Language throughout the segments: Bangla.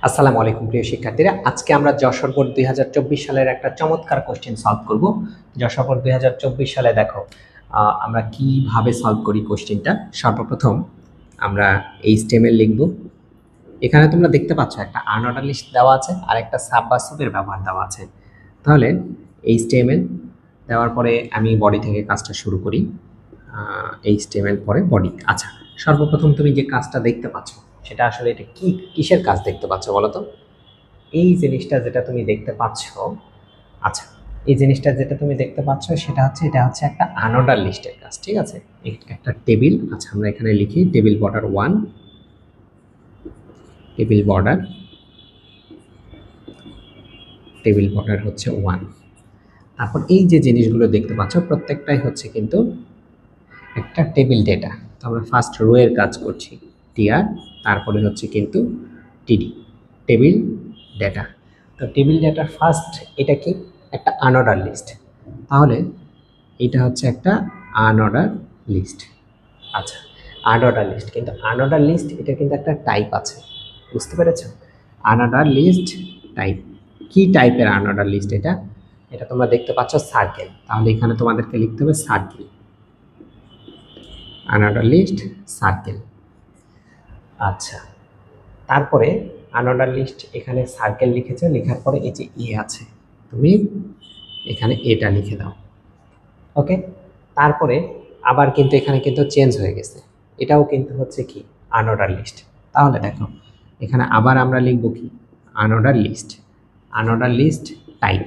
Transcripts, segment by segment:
আসসালামু আলাইকুম প্রিয় শিক্ষার্থীরা, আজকে আমরা যশোর বোর্ড 2024 সালের একটা চমৎকার কোশ্চেন সলভ করব। যশোর বোর্ড 2024 সালে দেখো আমরা কিভাবে সলভ করি কোশ্চেনটা। সর্বপ্রথম আমরা HTML লিখব। এখানে তোমরা দেখতে পাচ্ছ একটা আনঅর্ডার লিস্ট দেওয়া আছে আর একটা সাব বা সুপের ব্যবহার দেওয়া আছে। তাহলে HTML দেওয়ার পরে আমি বডি থেকে কাজটা শুরু করি। HTML পরে বডি। আচ্ছা, সর্বপ্রথম তুমি যে কাজটা দেখতে পাচ্ছ সেটা আসলে এটা কিসের কাজ দেখতে পাচ্ছ বলো তো? এই জিনিসটা যেটা তুমি দেখতে পাচ্ছ, আচ্ছা, এই জিনিসটা যেটা তুমি দেখতে পাচ্ছ সেটা হচ্ছে এটা হচ্ছে একটা আনঅর্ডার লিস্টের কাজ, ঠিক আছে? একটা টেবিল। আচ্ছা, আমরা এখানে লিখি টেবিল বর্ডার 1, টেবিল বর্ডার হচ্ছে 1। তারপর এই যে জিনিসগুলো দেখতে পাচ্ছ প্রত্যেকটাই হচ্ছে কিন্তু একটা টেবিল ডেটা। তো আমরা ফার্স্ট রো এর কাজ করছি, টিআর, তারপরে হচ্ছে কিন্তু টিডি, টেবিল ডেটা। তো টেবিল ডেটার ফার্স্ট এটা কি? একটা আনঅর্ডার লিস্ট। তাহলে এটা হচ্ছে একটা আনঅর্ডার লিস্ট। আচ্ছা, আনঅর্ডার লিস্ট, কিন্তু আনঅর্ডার লিস্ট এটা কিন্তু একটা টাইপ আছে, বুঝতে পেরেছো? আনঅর্ডার লিস্ট টাইপ কি টাইপের আনঅর্ডার লিস্ট? এটা এটা তোমরা দেখতে পাচ্ছ সার্কেল। তাহলে এখানে তোমাদেরকে লিখতে হবে সার্কেল, আনঅর্ডার লিস্ট সার্কেল। আচ্ছা, তারপরে আনঅর্ডার লিস্ট এখানে সার্কেল লিখেছে, লেখার পরে এই যে এ আছে, তুমি এখানে এটা লিখে দাও। ওকে, তারপরে আবার কিন্তু এখানে কিন্তু চেঞ্জ হয়ে গেছে, এটাও কিন্তু হচ্ছে কি আনঅর্ডার লিস্ট। তাহলে দেখো এখানে আবার আমরা লিখব কি unordered list, unordered list type.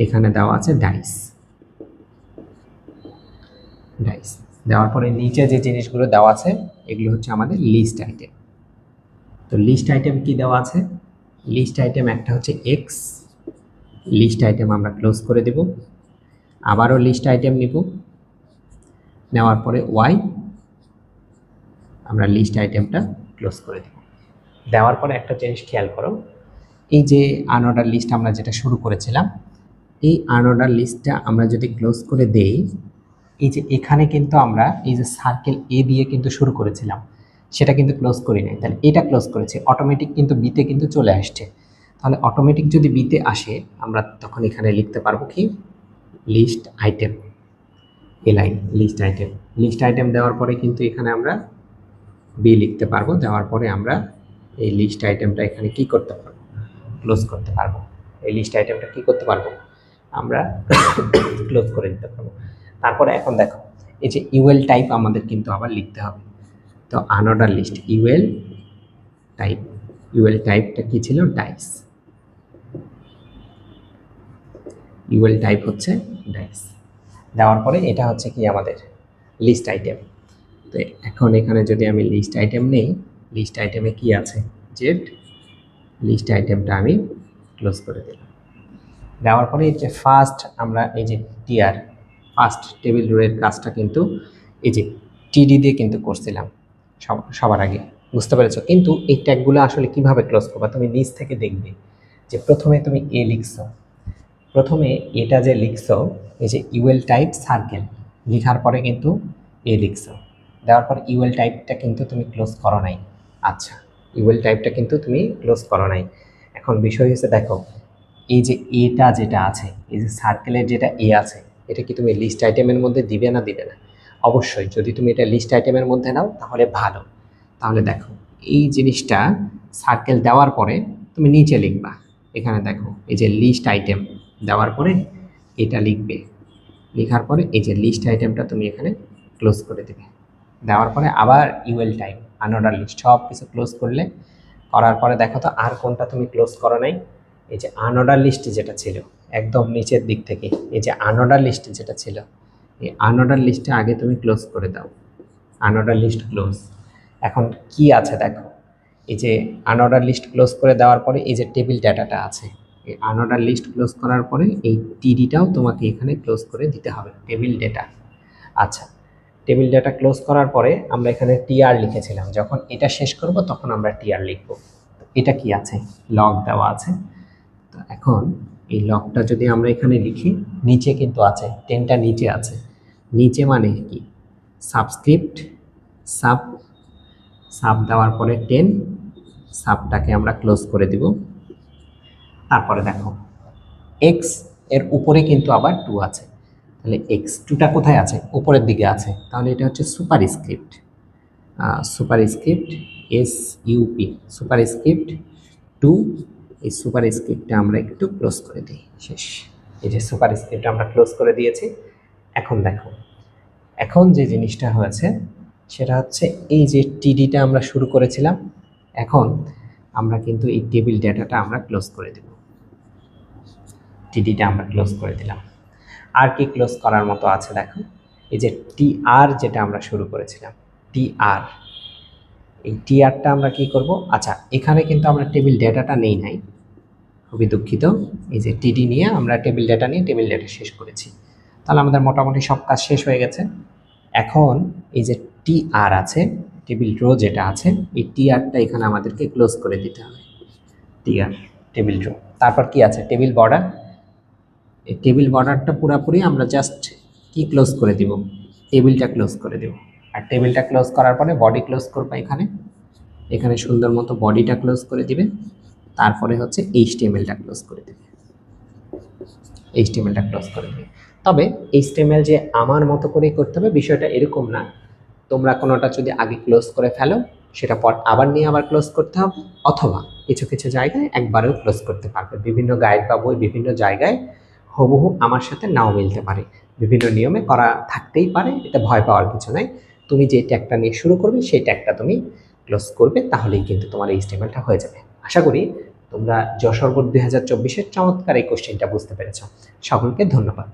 এখানে দেওয়া আছে ডাইস, ডাইস দেওয়ার পরে নিচে যে জিনিসগুলো দেওয়া আছে এগুলো হচ্ছে আমাদের লিস্ট আইটেম। তো লিস্ট আইটেম কি দেওয়া আছে? লিস্ট আইটেম একটা হচ্ছে এক্স, লিস্ট আইটেম আমরা ক্লোজ করে দেব। আবারও লিস্ট আইটেম নিব, নেওয়ার পরে ওয়াই, আমরা লিস্ট আইটেমটা ক্লোজ করে দেব। দেওয়ার পরে একটা জিনিস খেয়াল করো, এই যে আনঅর্ডার লিস্ট আমরা যেটা শুরু করেছিলাম, এই আনঅর্ডার লিস্টটা আমরা যদি ক্লোজ করে দেই, এই যে এখানে কিন্তু আমরা এই যে সার্কেল এ দিয়ে কিন্তু শুরু করেছিলাম, সেটা কিন্তু ক্লোজ করি নাই, তাহলে এটা ক্লোজ করেছি, অটোমেটিক কিন্তু বিতে কিন্তু চলে আসছে। তাহলে অটোমেটিক যদি বিতে আসে আমরা তখন এখানে লিখতে পারবো কি list item, LI list item. List item দেওয়ার পরে কিন্তু এখানে আমরা বি লিখতে পারবো, দেওয়ার পরে আমরা এই লিস্ট আইটেমটা এখানে কি করতে পারবো ক্লোজ করতে পারবো। এই লিস্ট আইটেমটা কি করতে পারবো আমরা ক্লোজ করে দিতে পারবো। তারপরে এখন দেখো এই যে ইউএল টাইপ আমাদের কিন্তু আবার লিখতে হবে। তো unorder list UL type, UL টাইপটা কি ছিল? ডাইস, ইউএল টাইপ হচ্ছে ডাইস। দেওয়ার পরে এটা হচ্ছে কি আমাদের লিস্ট আইটেম। তো এখন এখানে যদি আমি লিস্ট আইটেম নেই, লিস্ট আইটেমে কি আছে? জেড, লিস্ট আইটেমটা আমি ক্লোজ করে দিলাম। দেওয়ার পরে এই যে ফার্স্ট আমরা এই যে টিআর, ফার্স্ট টেবিল রোয়ের কাজটা কিন্তু এই যে টিডি দিয়ে কিন্তু করছিলাম সবার আগে, বুঝতে পেরেছো? কিন্তু এই ট্যাগগুলো আসলে কিভাবে ক্লোজ করবা তুমি নিচ থেকে দেখবে যে প্রথমে তুমি এ লিখছো, প্রথমে এটা যে লিখছো এই যে ইউএল টাইপ সার্কেল লেখার পরে কিন্তু এ লিখছো, দেওয়ার পর ইউএল টাইপটা কিন্তু তুমি ক্লোজ করো নাই। আচ্ছা, ইউএল টাইপটা কিন্তু তুমি ক্লোজ করো নাই। এখন বিষয় হচ্ছে দেখো এই যে এটা যেটা আছে, এই যে সার্কেলের যেটা এ আছে, এটা কি তুমি লিস্ট আইটেমের মধ্যে দিবে না দিবে না? অবশ্যই, যদি তুমি এটা লিস্ট আইটেমের মধ্যে নাও তাহলে ভালো। তাহলে দেখো এই জিনিসটা সার্কেল দেওয়ার পরে তুমি নিচে লিখবা, এখানে দেখো এই যে লিস্ট আইটেম দেওয়ার পরে এটা লিখবে, লেখার পরে এই যে লিস্ট আইটেমটা তুমি এখানে ক্লোজ করে দেবে। দেওয়ার পরে আবার ইউএল টাইপ আনঅর্ডার লিস্ট সব কিছু ক্লোজ করলে, করার পরে দেখো তো আর কোনটা তুমি ক্লোজ করো নাই? এই যে আনঅর্ডার লিস্ট যেটা ছিল একদম নিচের দিক থেকে, এই যে আনঅর্ডার লিস্ট যেটা ছিল, এই আনঅর্ডার লিস্টটা আগে তুমি ক্লোজ করে দাও। Unordered list close. এখন কি আছে দেখো, এই যে আনঅর্ডার লিস্ট ক্লোজ করে দেওয়ার পরে এই যে টেবিল ডাটাটা আছে, এই আনঅর্ডার লিস্ট ক্লোজ করার পরে এই টিডিটাও তোমাকে এখানে ক্লোজ করে দিতে হবে, টেবিল ডেটা। আচ্ছা, টেবিল ডেটা ক্লোজ করার পরে আমরা এখানে টিআর লিখেছিলাম, যখন এটা শেষ করব তখন আমরা টিআর লিখব। এটা কি আছে? লগ দেওয়া আছে। তো এখন এই লগটা যদি আমরা এখানে লিখি, নিচে কিন্তু আছে, 10টা নিচে আছে। নিচে মানে কি? সাবস্ক্রিপ্ট, সাব, সাব দেওয়ার পরে 10, সাবটাকে আমরা ক্লোজ করে দিব। তারপরে দেখো এক্স এর উপরে কিন্তু আবার 2 আছে, তাহলে এক্স 2টা কোথায় আছে? উপরের দিকে আছে, তাহলে এটা হচ্ছে super script, super script S UP, super script 2। এই সুপার স্ক্রিপ্টটা আমরা একটু ক্লোজ করে দিই, শেষ। এই যে সুপার স্ক্রিপ্টটা আমরা ক্লোজ করে দিয়েছি। এখন দেখো, এখন যে জিনিসটা হয়েছে সেটা হচ্ছে এই যে টিডিটা আমরা শুরু করেছিলাম, এখন আমরা কিন্তু এই টেবিল ডেটাটা আমরা ক্লোজ করে দেব। টিডিটা আমরা ক্লোজ করে দিলাম। আর কি ক্লোজ করার মতো আছে দেখো, এই যে টিআর যেটা আমরা শুরু করেছিলাম, টিআর, এই টিআরটা আমরা কি করব? আচ্ছা, এখানে কিন্তু আমরা টেবিল ডেটাটা নেই নাই, খুবই দুঃখিত। এই যে টিডি নিয়ে আমরা টেবিল ডেটা নিয়ে টেবিল ডেটা শেষ করেছি, তাহলে আমাদের মোটামুটি সব কাজ শেষ হয়ে গেছে। এখন এই যে টিআর আছে, টেবিল রো যেটা আছে, এই টিআরটা এখানে আমাদেরকে ক্লোজ করে দিতে হবে, টিআর টেবিল রো। তারপর কি আছে? Table border. এই টেবিল বর্ডারটা পুরোপুরি আমরা জাস্ট কি ক্লোজ করে দিব? টেবিলটা ক্লোজ করে দেব। আর টেবিলটা ক্লোজ করার পরে বডি ক্লোজ করবো, এখানে এখানে সুন্দর মতো বডিটা ক্লোজ করে দিবে। তারপরে হচ্ছে এইচটিএমএলটা ক্লোজ করে দেবে, এইচটিএমএলটা ক্লোজ করে দেবে। তবে এইচটিএমএল যে আমার মতো করেই করতে হবে বিষয়টা এরকম না। তোমরা কোনোটা যদি আগে ক্লোজ করে ফেলো, সেটা পর আবার নিয়ে আবার ক্লোজ করতে হবে, অথবা কিছু কিছু জায়গায় একবারেও ক্লোজ করতে পারবে। বিভিন্ন গাইড বা বই বিভিন্ন জায়গায় হুবহু আমার সাথে নাও মিলতে পারে, বিভিন্ন নিয়মে করা থাকতেই পারে, এটা ভয় পাওয়ার কিছু নাই। তুমি যে ট্যাগটা নিয়ে শুরু করবে সেই ট্যাগটা তুমি ক্লোজ করবে, তাহলেই কিন্তু তোমার এইচটিএমএলটা হয়ে যাবে। আশা করি তোমরা যশোর বোর্ড 2024-এর চমৎকার এই কোশ্চেনটা বুঝতে পেরেছ। সকলকে ধন্যবাদ।